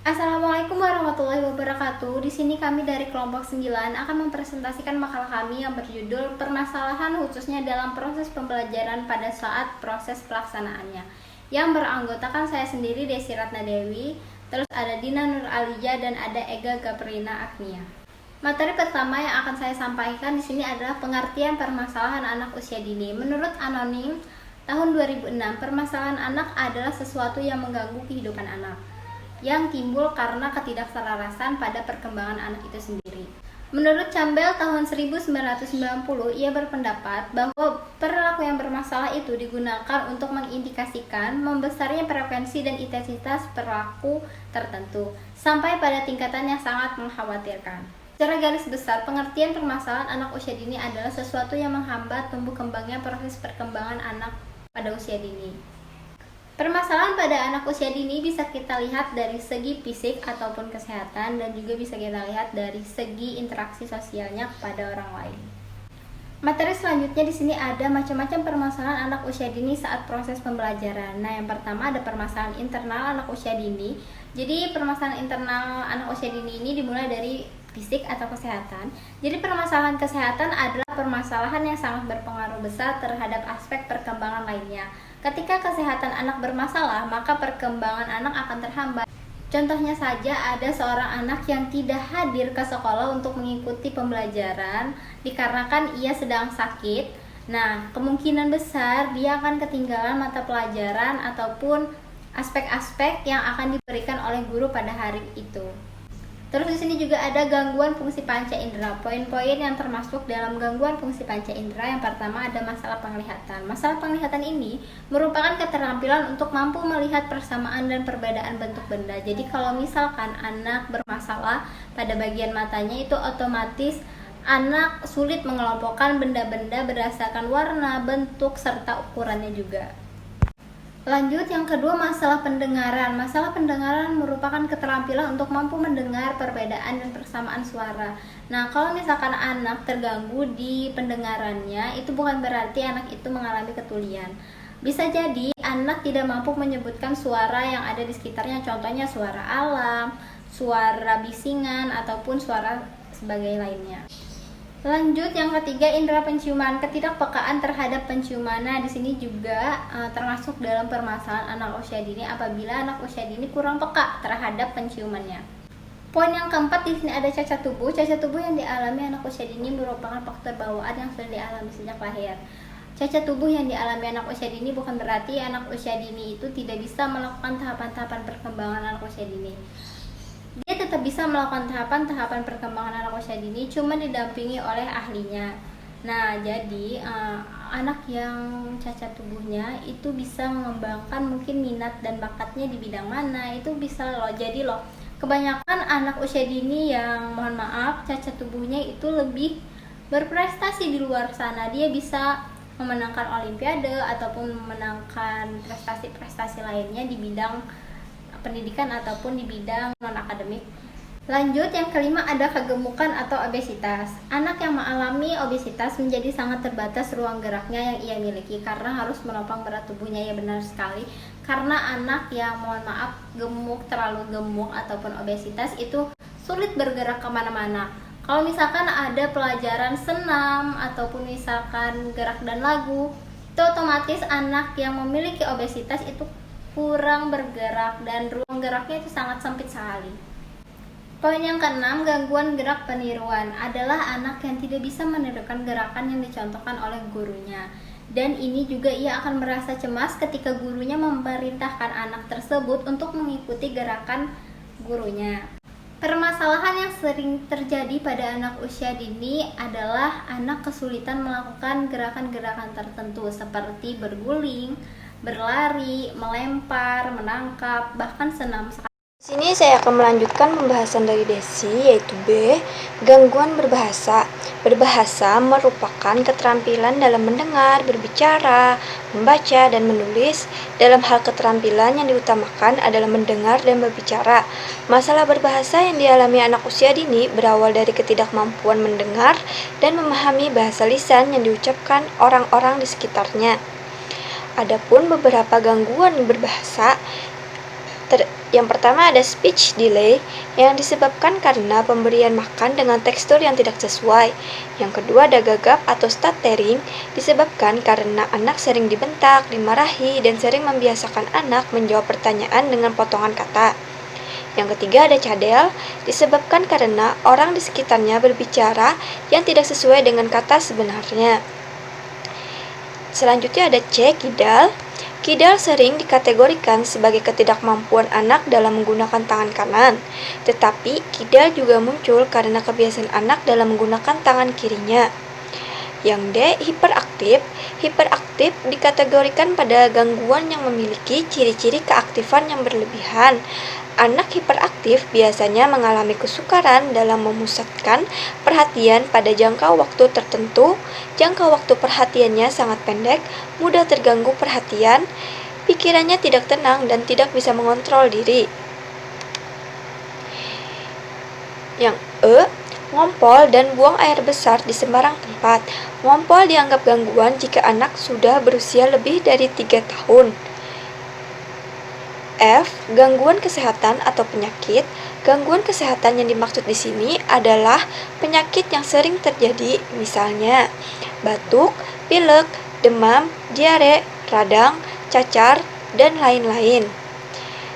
Assalamualaikum warahmatullahi wabarakatuh. Di sini kami dari kelompok 9 akan mempresentasikan makalah kami yang berjudul Permasalahan khususnya dalam proses pembelajaran pada saat proses pelaksanaannya. Yang beranggotakan saya sendiri Desi Ratna Dewi, terus ada Dina Nur Alija dan ada Ega Gaprina Agnia. Materi pertama yang akan saya sampaikan di sini adalah pengertian permasalahan anak usia dini. Menurut Anonim, tahun 2006, permasalahan anak adalah sesuatu yang mengganggu kehidupan anak yang timbul karena ketidakselarasan pada perkembangan anak itu sendiri. Menurut Campbell tahun 1990, ia berpendapat bahwa perilaku yang bermasalah itu digunakan untuk mengindikasikan membesarnya frekuensi dan intensitas perilaku tertentu sampai pada tingkatan yang sangat mengkhawatirkan. Secara garis besar, pengertian permasalahan anak usia dini adalah sesuatu yang menghambat tumbuh kembangnya proses perkembangan anak pada usia dini. Permasalahan pada anak usia dini bisa kita lihat dari segi fisik ataupun kesehatan, dan juga bisa kita lihat dari segi interaksi sosialnya kepada orang lain. Materi selanjutnya di sini ada macam-macam permasalahan anak usia dini saat proses pembelajaran. Nah, yang pertama ada permasalahan internal anak usia dini. Jadi permasalahan internal anak usia dini ini dimulai dari fisik atau kesehatan. Jadi permasalahan kesehatan adalah permasalahan yang sangat berpengaruh besar terhadap aspek perkembangan lainnya. Ketika kesehatan anak bermasalah, maka perkembangan anak akan terhambat. Contohnya saja ada seorang anak yang tidak hadir ke sekolah untuk mengikuti pembelajaran dikarenakan ia sedang sakit. Nah, kemungkinan besar dia akan ketinggalan mata pelajaran ataupun aspek-aspek yang akan diberikan oleh guru pada hari itu. Terus di sini juga ada gangguan fungsi panca indera. Poin-poin yang termasuk dalam gangguan fungsi panca indera, yang pertama ada masalah penglihatan. Masalah penglihatan ini merupakan keterampilan untuk mampu melihat persamaan dan perbedaan bentuk benda. Jadi kalau misalkan anak bermasalah pada bagian matanya, itu otomatis anak sulit mengelompokkan benda-benda berdasarkan warna, bentuk, serta ukurannya juga. Lanjut, yang kedua masalah pendengaran. Masalah pendengaran merupakan keterampilan untuk mampu mendengar perbedaan dan persamaan suara. Nah, kalau misalkan anak terganggu di pendengarannya, itu bukan berarti anak itu mengalami ketulian. Bisa jadi anak tidak mampu menyebutkan suara yang ada di sekitarnya, contohnya suara alam, suara bisingan, ataupun suara sebagai lainnya. Lanjut, yang ketiga indera penciuman, ketidakpekaan terhadap penciuman. Nah, di sini juga termasuk dalam permasalahan anak usia dini apabila anak usia dini kurang peka terhadap penciumannya. Poin yang keempat di sini ada cacat tubuh. Cacat tubuh yang dialami anak usia dini merupakan faktor bawaan yang sudah dialami sejak lahir. Cacat tubuh yang dialami anak usia dini bukan berarti anak usia dini itu tidak bisa melakukan tahapan-tahapan perkembangan anak usia dini. Dia tetap bisa melakukan tahapan-tahapan perkembangan anak usia dini, cuma didampingi oleh ahlinya. Nah, jadi anak yang cacat tubuhnya itu bisa mengembangkan mungkin minat dan bakatnya di bidang mana, itu bisa loh. Jadi loh, kebanyakan anak usia dini yang mohon maaf cacat tubuhnya itu lebih berprestasi di luar sana. Dia bisa memenangkan olimpiade ataupun memenangkan prestasi-prestasi lainnya di bidang pendidikan ataupun di bidang non-akademik. Lanjut, yang kelima ada kegemukan atau obesitas. Anak yang mengalami obesitas menjadi sangat terbatas ruang geraknya yang ia miliki karena harus menopang berat tubuhnya. Ya, benar sekali. Karena anak yang mohon maaf gemuk, terlalu gemuk ataupun obesitas itu sulit bergerak kemana-mana. Kalau misalkan ada pelajaran senam ataupun misalkan gerak dan lagu, itu otomatis anak yang memiliki obesitas itu kurang bergerak dan ruang geraknya itu sangat sempit sekali. Poin yang keenam, gangguan gerak peniruan, adalah anak yang tidak bisa menirukan gerakan yang dicontohkan oleh gurunya. Dan ini juga ia akan merasa cemas ketika gurunya memerintahkan anak tersebut untuk mengikuti gerakan gurunya. Permasalahan yang sering terjadi pada anak usia dini adalah anak kesulitan melakukan gerakan-gerakan tertentu seperti berguling, berlari, melempar, menangkap, bahkan senam. Di sini saya akan melanjutkan pembahasan dari Desi, yaitu B, gangguan berbahasa. Berbahasa merupakan keterampilan dalam mendengar, berbicara, membaca, dan menulis. Dalam hal keterampilan yang diutamakan adalah mendengar dan berbicara. Masalah berbahasa yang dialami anak usia dini berawal dari ketidakmampuan mendengar dan memahami bahasa lisan yang diucapkan orang-orang di sekitarnya. Adapun beberapa gangguan berbahasa Yang pertama ada speech delay yang disebabkan karena pemberian makan dengan tekstur yang tidak sesuai. Yang kedua ada gagap atau stuttering disebabkan karena anak sering dibentak, dimarahi, dan sering membiasakan anak menjawab pertanyaan dengan potongan kata. Yang ketiga ada cadel disebabkan karena orang di sekitarnya berbicara yang tidak sesuai dengan kata sebenarnya. Selanjutnya ada C, kidal. Kidal sering dikategorikan sebagai ketidakmampuan anak dalam menggunakan tangan kanan, tetapi kidal juga muncul karena kebiasaan anak dalam menggunakan tangan kirinya. Yang D, hiperaktif. Hiperaktif dikategorikan pada gangguan yang memiliki ciri-ciri keaktifan yang berlebihan. Anak hiperaktif biasanya mengalami kesukaran dalam memusatkan perhatian pada jangka waktu tertentu. Jangka waktu perhatiannya sangat pendek, mudah terganggu perhatian, pikirannya tidak tenang dan tidak bisa mengontrol diri. Yang E, ngompol dan buang air besar di sembarang tempat. Ngompol dianggap gangguan jika anak sudah berusia lebih dari 3 tahun. F, gangguan kesehatan atau penyakit. Gangguan kesehatan yang dimaksud di sini adalah penyakit yang sering terjadi, misalnya batuk, pilek, demam, diare, radang, cacar, dan lain-lain.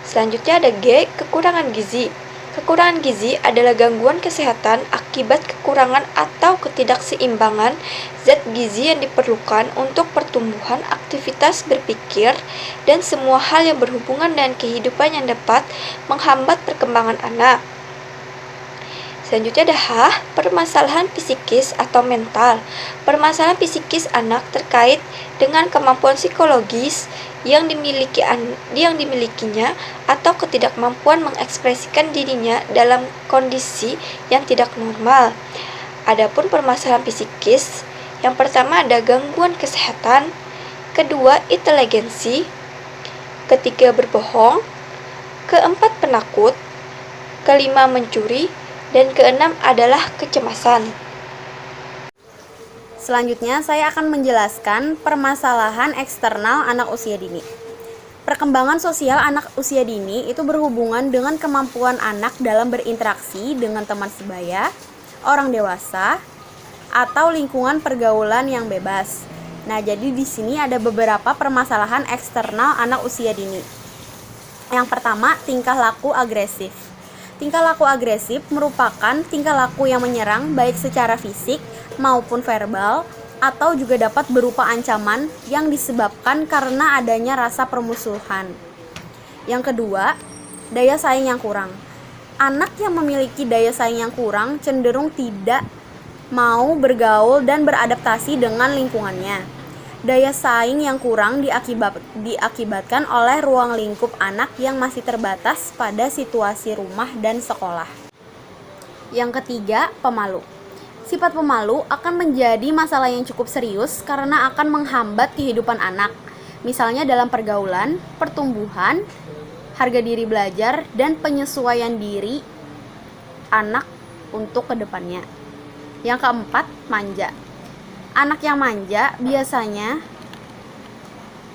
Selanjutnya ada G, kekurangan gizi. Kekurangan gizi adalah gangguan kesehatan akibat kekurangan atau ketidakseimbangan zat gizi yang diperlukan untuk pertumbuhan, aktivitas berpikir, dan semua hal yang berhubungan dengan kehidupan yang dapat menghambat perkembangan anak. Selanjutnya ada H, permasalahan psikis atau mental. Permasalahan psikis anak terkait dengan kemampuan psikologis yang dimilikinya atau ketidakmampuan mengekspresikan dirinya dalam kondisi yang tidak normal. Adapun permasalahan psikis, yang pertama ada gangguan kesehatan, kedua inteligensi, ketiga berbohong, keempat penakut, kelima mencuri, dan keenam adalah kecemasan. Selanjutnya saya akan menjelaskan permasalahan eksternal anak usia dini. Perkembangan sosial anak usia dini itu berhubungan dengan kemampuan anak dalam berinteraksi dengan teman sebaya, orang dewasa, atau lingkungan pergaulan yang bebas. Nah, jadi di sini ada beberapa permasalahan eksternal anak usia dini. Yang pertama, tingkah laku agresif. Tingkah laku agresif merupakan tingkah laku yang menyerang baik secara fisik maupun verbal, atau juga dapat berupa ancaman yang disebabkan karena adanya rasa permusuhan. Yang kedua, daya saing yang kurang. Anak yang memiliki daya saing yang kurang cenderung tidak mau bergaul dan beradaptasi dengan lingkungannya. Daya saing yang kurang diakibatkan oleh ruang lingkup anak yang masih terbatas pada situasi rumah dan sekolah. Yang ketiga, pemalu. Sifat pemalu akan menjadi masalah yang cukup serius karena akan menghambat kehidupan anak, misalnya dalam pergaulan, pertumbuhan, harga diri belajar, dan penyesuaian diri anak untuk kedepannya. Yang keempat, manja. Anak yang manja biasanya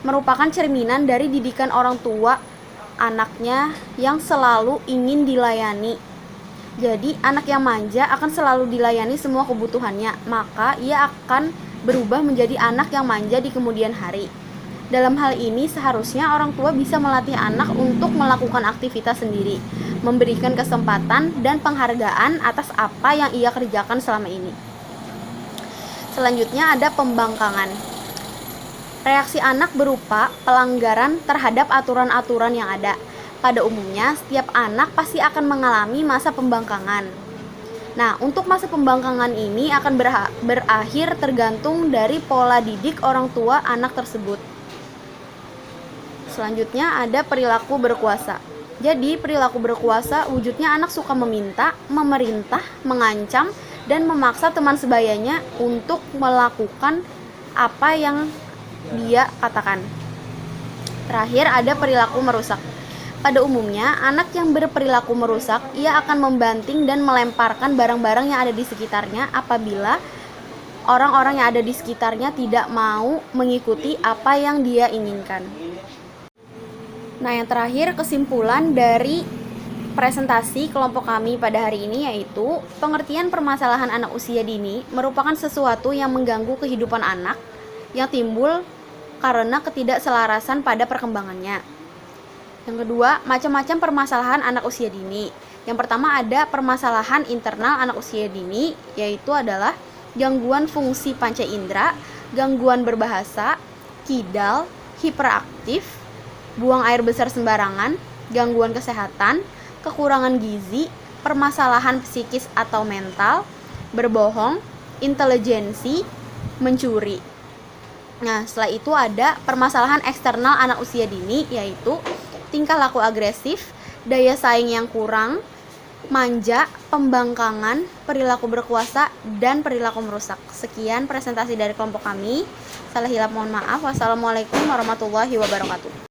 merupakan cerminan dari didikan orang tua anaknya yang selalu ingin dilayani. Jadi, anak yang manja akan selalu dilayani semua kebutuhannya, maka ia akan berubah menjadi anak yang manja di kemudian hari. Dalam hal ini, seharusnya orang tua bisa melatih anak untuk melakukan aktivitas sendiri, memberikan kesempatan dan penghargaan atas apa yang ia kerjakan selama ini. Selanjutnya ada pembangkangan. Reaksi anak berupa pelanggaran terhadap aturan-aturan yang ada. Pada umumnya, setiap anak pasti akan mengalami masa pembangkangan. Nah, untuk masa pembangkangan ini akan berakhir tergantung dari pola didik orang tua anak tersebut. Selanjutnya ada perilaku berkuasa. Jadi, perilaku berkuasa wujudnya anak suka meminta, memerintah, mengancam, dan memaksa teman sebayanya untuk melakukan apa yang dia katakan. Terakhir ada perilaku merusak. Pada umumnya, anak yang berperilaku merusak, ia akan membanting dan melemparkan barang-barang yang ada di sekitarnya apabila orang-orang yang ada di sekitarnya tidak mau mengikuti apa yang dia inginkan. Nah, yang terakhir kesimpulan dari presentasi kelompok kami pada hari ini yaitu pengertian permasalahan anak usia dini merupakan sesuatu yang mengganggu kehidupan anak yang timbul karena ketidakselarasan pada perkembangannya. Yang kedua, macam-macam permasalahan anak usia dini. Yang pertama ada permasalahan internal anak usia dini, yaitu adalah gangguan fungsi panca indera, gangguan berbahasa, kidal, hiperaktif, buang air besar sembarangan, gangguan kesehatan, kekurangan gizi, permasalahan psikis atau mental, berbohong, intelijensi, mencuri. Nah, setelah itu ada permasalahan eksternal anak usia dini, yaitu tingkah laku agresif, daya saing yang kurang, manja, pembangkangan, perilaku berkuasa, dan perilaku merusak. Sekian presentasi dari kelompok kami. Salah hilap mohon maaf. Wassalamualaikum warahmatullahi wabarakatuh.